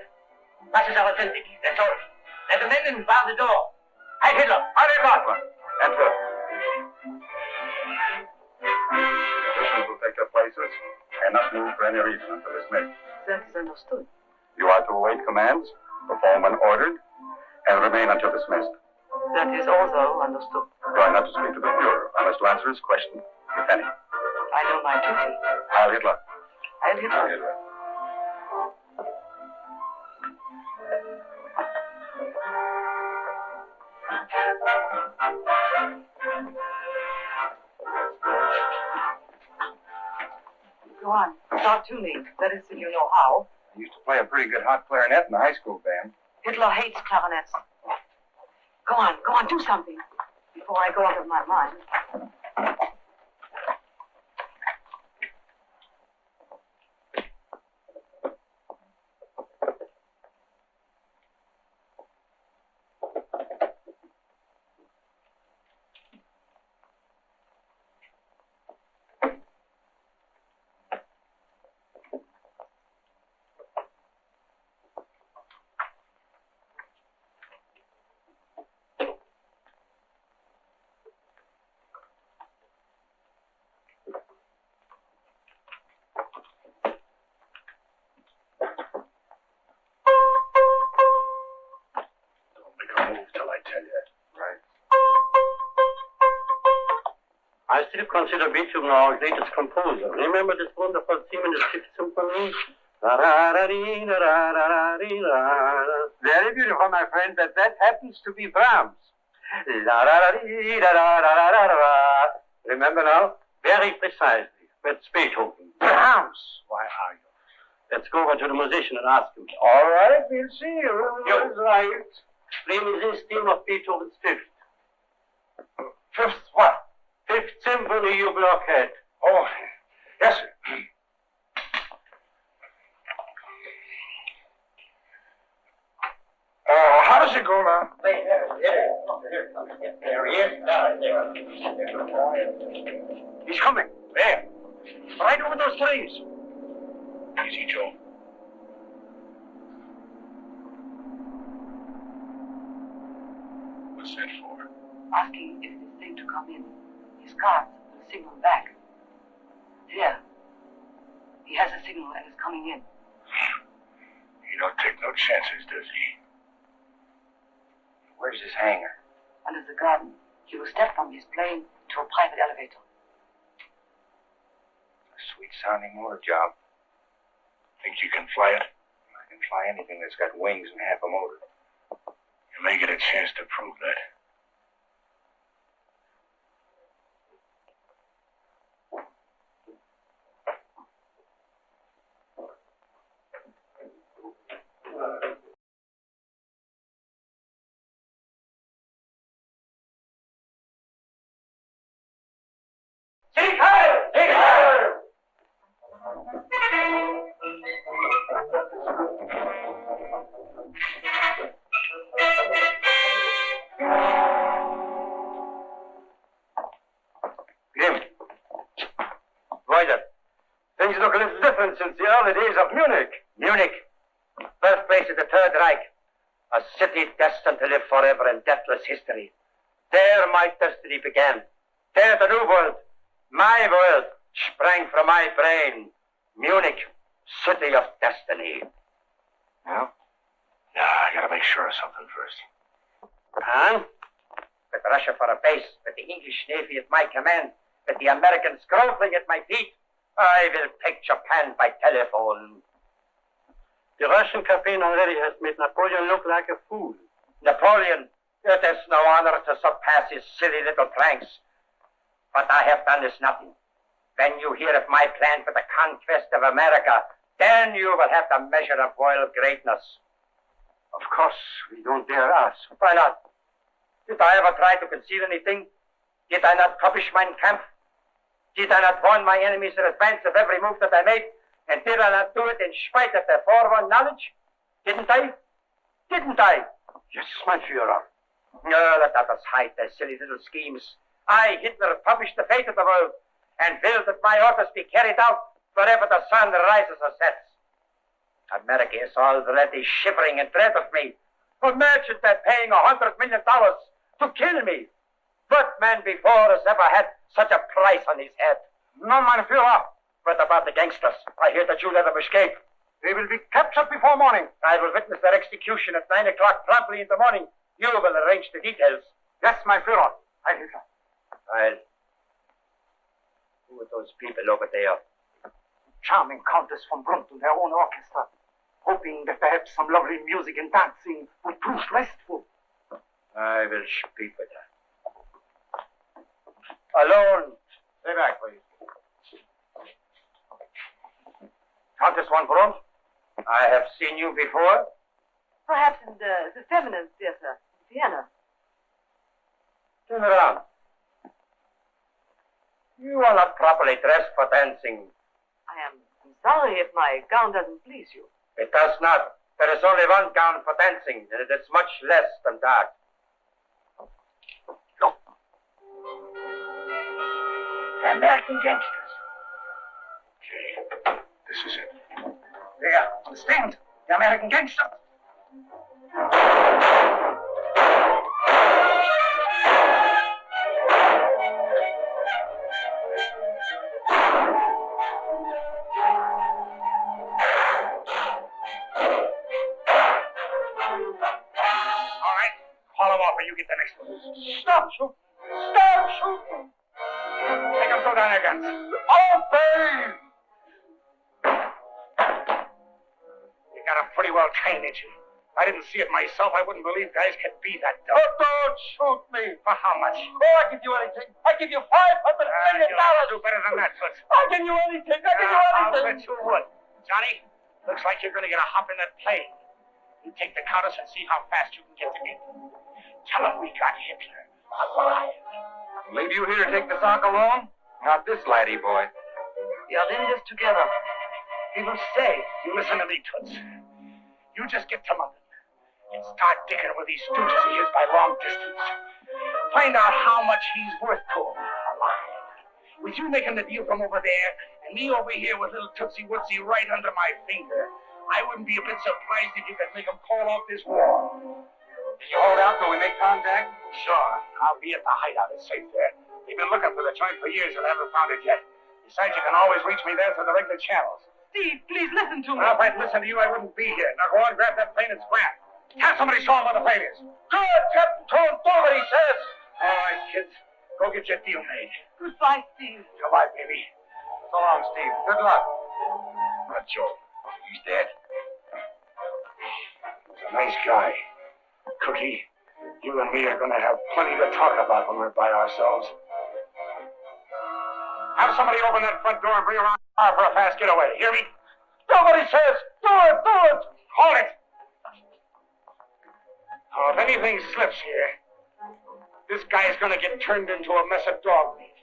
Passes are authentic. That's all. Let the men in bar the door. Heil Hitler. Heil Hitler. Enter. Musicians will take their places and not move for any reason until dismissed. That is understood. You are to await commands, perform when ordered, and remain until dismissed. That is also understood. You are not to speak to the Führer unless to answer his question, if any. I know my duty. Heil Hitler. Heil Hitler. Heil Hitler. Go on. Talk to me. That is, if you know how. I used to play a pretty good hot clarinet in the high school band. Hitler hates clarinets. Go on, do something before I go out of my mind. I still consider Beethoven our greatest composer. Remember this wonderful theme in the Fifth Symphony? Very beautiful, my friend, but that happens to be Brahms. Remember now? Very precisely. That's Beethoven. Brahms! Why are you? Let's go over to the musician and ask him. All right, we'll see. You're right. Play me this theme of Beethoven's Fifth. Fifth what? Fifth Symphony, you blockhead. Oh, yes, sir. How does it go now? There he is. He's coming. There. Right over those trees. Easy, Joe. What's that for? Asking if it is safe to come in. His cards will signal back. There. He has a signal and is coming in. He don't take no chances, does he? Where's his hangar? Under the garden. He will step from his plane to a private elevator. A sweet-sounding motor job. Think you can fly it? I can fly anything that's got wings and half a motor. You may get a chance to prove that. Things look a little different since the early days of Munich. Munich, birthplace of the Third Reich, a city destined to live forever in deathless history. There my destiny began. There the new world, my world, sprang from my brain. Munich, city of destiny. Well? Yeah, I gotta make sure of something first. Huh? With Russia for a base, with the English Navy at my command, with the Americans groveling at my feet, I will take Japan by telephone. The Russian campaign already has made Napoleon look like a fool. Napoleon, it is no honor to surpass his silly little pranks. What I have done is nothing. When you hear of my plan for the conquest of America, then you will have the measure of royal greatness. Of course, we don't dare ask. Why not? Did I ever try to conceal anything? Did I not publish Mein Kampf? Did I not warn my enemies in advance of every move that I made? And did I not do it in spite of their forewarned knowledge? Didn't I? Didn't I? Yes, my Führer. No, let others hide their silly little schemes. I, Hitler, published the fate of the world and will that my orders be carried out wherever the sun rises or sets. America is already shivering in dread of me. Imagine that paying $100 million to kill me. What man before has ever had such a price on his head? No, mein Führer. What about the gangsters? I hear that you let them escape. They will be captured before morning. I will witness their execution at 9 o'clock promptly in the morning. You will arrange the details. Yes, mein Führer. I will. Well, who are those people over there? Charming Countess von Brunt and their own orchestra, hoping that perhaps some lovely music and dancing would prove restful. I will speak with her. Alone. Stay back, please. Countess von Brunt, I have seen you before. Perhaps in the feminine theater, Vienna. Turn around. You are not properly dressed for dancing. I'm sorry if my gown doesn't please you. It does not. There is only one gown for dancing, and it is much less than that. Look. The American gangsters. Okay. This is it. There, on the stand. The American gangsters. Call him off or you get the next one. Stop shooting! Stop shooting! down your guns. Open! You got him pretty well trained, didn't you? I didn't see it myself. I wouldn't believe guys could be that dumb. Oh, don't shoot me. For how much? Oh, I give you anything. I give you $500 million. You'll do better than that, Toots. I give you anything. I give you I'll anything. bet you would. Johnny, looks like you're going to get a hop in that plane. You take the countess and see how fast you can get to me. Tell him we got Hitler alive. Leave you here to take the sock alone? Not this laddie boy. We are in this together. We will stay. You listen to me, Toots. You just get to London and start digging with these stooges of his by long distance. Find out how much he's worth to him alive. With you making the deal from over there and me over here with little Tootsie Wootsie right under my finger, I wouldn't be a bit surprised if you could make him call off this war. Did you hold out till we make contact? Sure. I'll be at the hideout. It's safe there. They've been looking for the joint for years and haven't found it yet. Besides, you can always reach me there through the regular channels. Steve, please listen to me. Well, if I'd listened to you, I wouldn't be here. Now go on, grab that plane and scram. Tell somebody show him where the plane is. Good, Captain. Don't do what he says. All right, kids. Go get your deal made. Goodbye, Steve. Goodbye, baby. So long, Steve. Good luck. Not Joe. He's dead. He's a nice guy. Cookie, you and me are going to have plenty to talk about when we're by ourselves. Have somebody open that front door and bring around the car for a fast getaway. Hear me? Nobody says. Do it. Do it. Hold it. Now, if anything slips here, this guy's going to get turned into a mess of dog meat.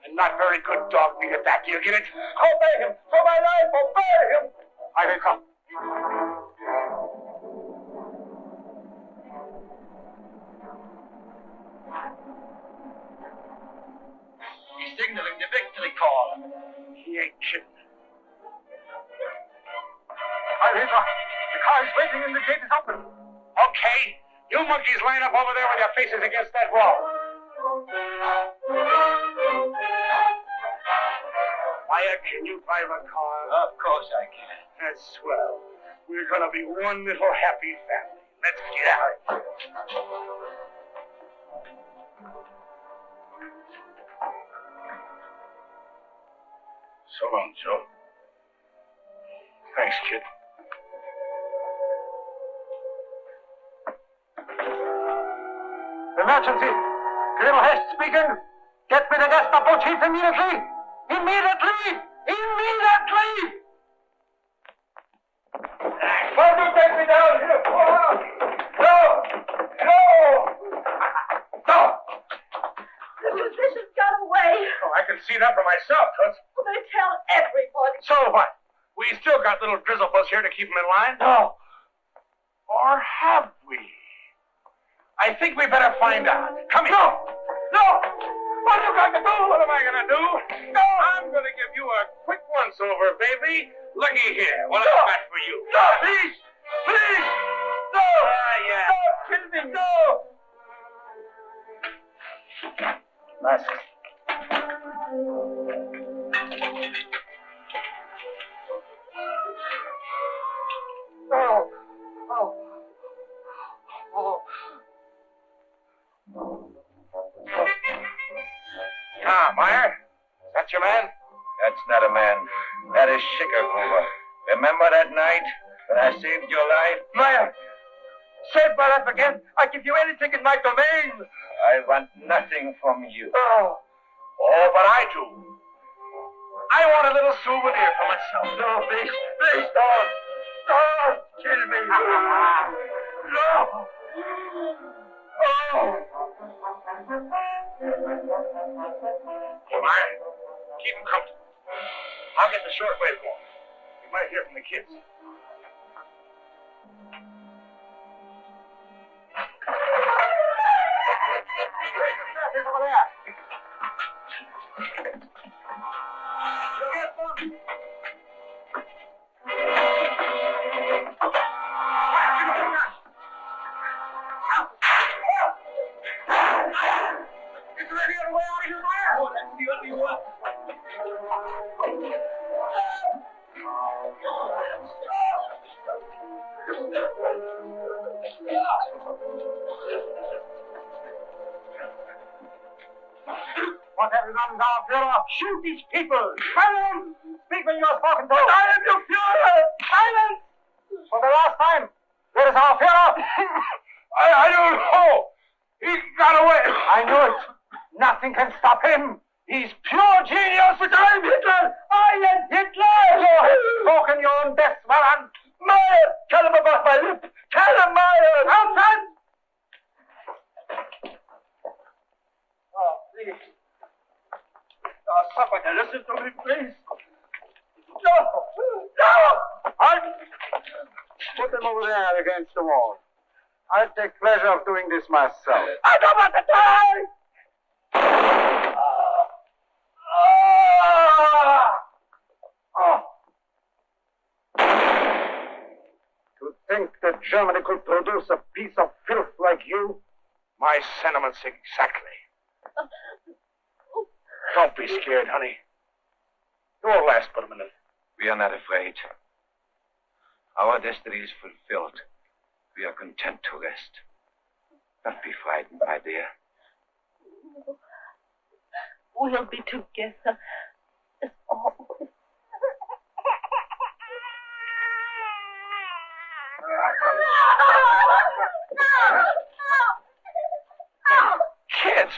And not very good dog meat at that. Do you get it? Obey him. For my life, obey him. I will come. He's signaling the victory call. He ain't kidding. The car is waiting and the gate is open. Okay. You monkeys line up over there with your faces against that wall. Wyatt, can you drive a car? Of course I can. That's swell. We're going to be one little happy family. Let's get out. So long, Joe. Thanks, kid. Emergency. Colonel Hest speaking. Get me the Gestapo chief immediately. Immediately. Immediately. Why do you take me down here? No. No. No. The musicians got away. Oh, I can see that for myself, Toots. Well, they tell everybody. So what? We still got little Drizzlepuss here to keep him in line? No. Or have we? I think we better find out. Come here. No. No. What are you going to do? What am I going to do? No. I'm going to give you a quick once-over, baby. Looky here. What No. I got for you. No. Please. Please. No. Yeah. Don't kill me. No. Mask. No. Oh. Oh. Ah, Meyer? Is that your man? That's not a man. That is Schickergruber. Remember that night when I saved your life? Meyer. Save my life again. I give you anything in my domain. I want nothing from you. Oh. Oh, but I do. I want a little souvenir for myself. No, please. Please don't. Don't kill me. No. Oh. Hey, Meyer, keep him comfortable. I'll get the shortwave going. We might hear from the kids. Over there. Is there any other way out of here, Meyer? Oh, that's the only one. What have you Gendarmen, Our Führer. Shoot these people. Silence! Speak when you are spoken to. I am your Führer. Silence! For the last time, where is our Führer? I don't know. He got away. I knew it. Nothing can stop him. He's pure genius. But I am Hitler. I am Hitler. You have spoken your own death, Maran. Meyer, tell him about my lip. Tell him, Meyer. Outside. Oh, please. Oh, somebody listen to me, please. No. No. I'll put them over there against the wall. I'll take pleasure of doing this myself. I don't want to die! To think that Germany could produce a piece of filth like you? My sentiments exactly. Don't be scared, honey. It won't last but a minute. We are not afraid. Our destiny is fulfilled. We are content to rest. Don't be frightened, my dear. We'll be together as always. Kids!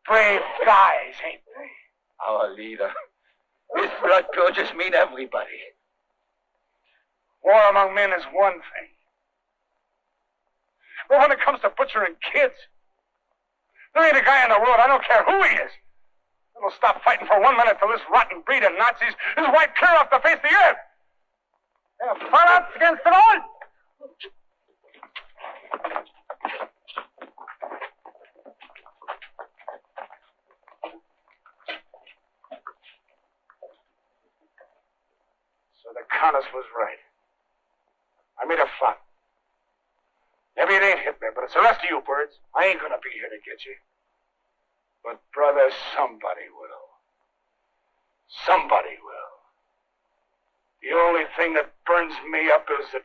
Brave guys, ain't they? Our leader. His blood purges mean everybody. War among men is one thing. But when it comes to butchering kids, there ain't a guy in the world, I don't care who he is, that'll stop fighting for 1 minute till this rotten breed of Nazis is wiped clear off the face of the earth. They're far against the wall. So the Countess was right. I made a flop. Maybe it ain't Hitler, but it's the rest of you birds. I ain't gonna be here to get you. But, brother, somebody will. Somebody will. The only thing that burns me up is that...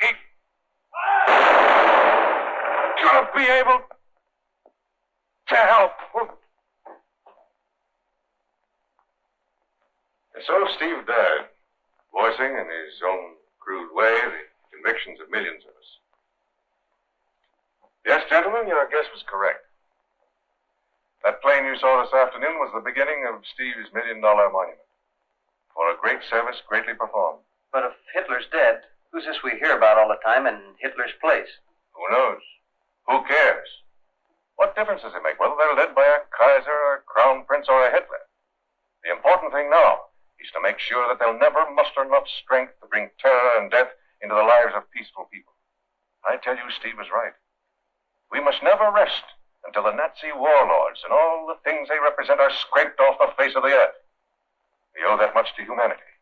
Ain't gonna be able to help. And so Steve died, voicing in his own crude way the convictions of millions of us. Yes, gentlemen, your guess was correct. That plane you saw this afternoon was the beginning of Steve's $1 million monument. For a great service greatly performed. But if Hitler's dead, who's this we hear about all the time in Hitler's place? Who knows? Who cares? What difference does it make whether they're led by a Kaiser, a Crown Prince, or a Hitler? The important thing now is to make sure that they'll never muster enough strength to bring terror and death into the lives of peaceful people. I tell you, Steve was right. We must never rest until the Nazi warlords and all the things they represent are scraped off the face of the earth. We owe that much to humanity.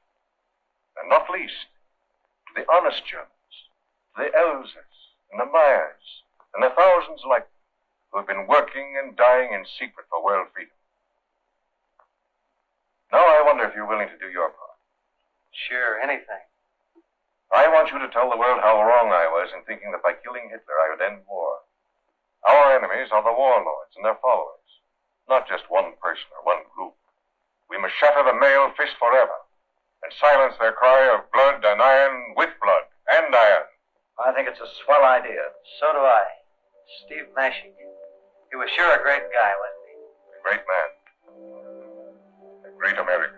And not least, to the honest Germans, to the Elsers and the Meyers, and the thousands like them who have been working and dying in secret for world freedom. Now I wonder if you're willing to do your part. Sure, anything. I want you to tell the world how wrong I was in thinking that by killing Hitler I would end war. Our enemies are the warlords and their followers, not just one person or one group. We must shatter the male fist forever and silence their cry of blood and iron with blood and iron. I think it's a swell idea. So do I. Steve Mashik. He was sure a great guy, wasn't he? A great man. A great American.